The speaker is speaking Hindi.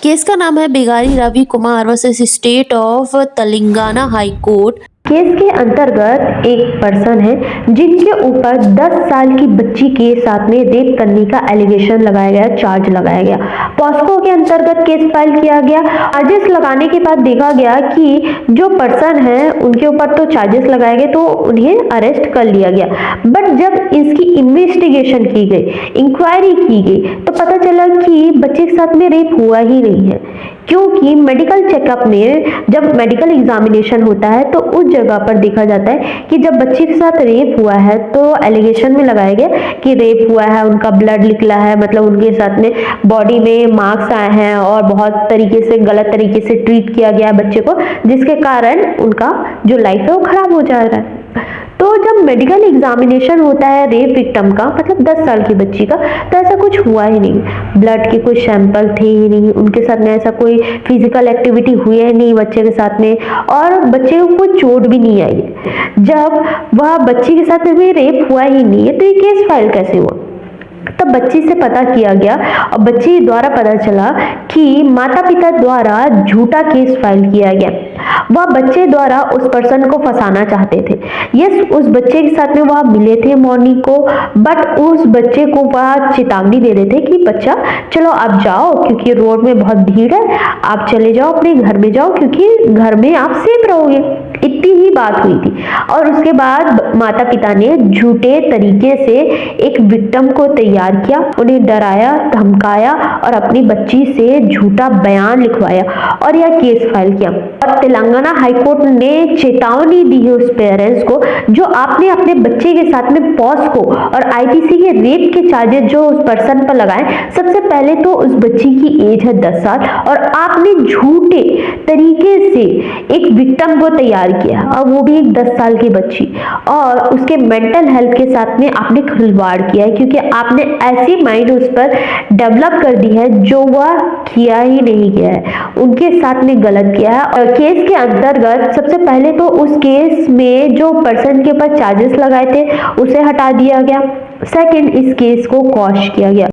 केस का नाम है Bigari Ravi Kumar versus state of Telangana high court. Case के अंतर्गत एक पर्सन है जिनके ऊपर 10 साल की बच्ची के साथ में रेप करने का एलिगेशन लगाया गया, चार्ज लगाया गया। पॉस्को के अंतर्गत केस फाइल किया गया। चार्जेस लगाने के बाद देखा गया कि जो पर्सन है उनके ऊपर तो चार्जेस लगाए गए, तो उन्हें अरेस्ट कर लिया गया। बट जब इसकी इन्वेस्टिगेशन की गई, इंक्वायरी की गई, तो पता चला कि बच्चे के साथ में रेप हुआ ही नहीं है, क्योंकि मेडिकल चेकअप में जब मेडिकल एग्जामिनेशन होता है तो उस जगह पर देखा जाता है कि जब बच्चे के साथ रेप हुआ है तो एलिगेशन में लगाया गया कि रेप हुआ है, उनका ब्लड निकला है, मतलब उनके साथ में बॉडी में मार्क्स आए हैं और बहुत तरीके से गलत तरीके से ट्रीट किया गया है बच्चे को, जिसके कारण उनका जो लाइफ है वो खराब हो जा रहा है। तो जब मेडिकल एग्जामिनेशन होता है रेप विक्टिम का, मतलब 10 साल की बच्ची का, तो ऐसा कुछ हुआ ही नहीं। ब्लड के कोई सैंपल थे ही नहीं, उनके साथ में ऐसा कोई फिजिकल एक्टिविटी हुई है नहीं बच्चे के साथ में, और बच्चे को कोई चोट भी नहीं आई है। जब वह बच्ची के साथ में रेप हुआ ही नहीं है तो ये केस फाइल कैसे हुआ? तब बच्ची से पता किया गया और बच्ची द्वारा पता चला कि माता पिता द्वारा झूठा केस फाइल किया गया। वह बच्चे द्वारा उस पर्सन को फंसाना चाहते थे। यस, उस बच्चे के साथ में वह मिले थे मॉर्निंग को, बट उस बच्चे को वह चेतावनी दे रहे थे कि बच्चा चलो आप जाओ, क्योंकि रोड में बहुत भीड़ है, आप चले जाओ अपने घर में जाओ, क्योंकि घर में आप सेफ रहोगे। इतनी ही बात हुई थी। और उसके बाद माता पिता ने झूठे तरीके से एक विक्टिम को तैयार किया, उन्हें डराया, धमकाया और अपनी बच्ची से झूठा बयान लिखवाया और यह केस फाइल किया। और तेलंगाना हाई कोर्ट ने चेतावनी दी है उस पेरेंट्स को जो आपने अपने बच्चे के साथ में पॉस्को और आईपीसी के रेप के चार्जेस जो उस पर्सन पर लगाए। सबसे पहले तो उस बच्ची की एज है 10 साल और आपने झूठे तरीके से एक विक्टिम को तैयार किया, और वो भी एक 10 साल की बच्ची, और उसके मेंटल हेल्थ के साथ में आपने खिलवाड़ किया है, क्योंकि आपने ऐसी माइंड उस पर डेवलप कर दी है जो वह किया ही नहीं गया है, उनके साथ में गलत किया है। और केस के अंतर्गत सबसे पहले तो उस केस में जो पर्सन के ऊपर चार्जेस लगाए थे उसे हटा दिया गया। सेकंड, इस केस को क्वॉश किया गया।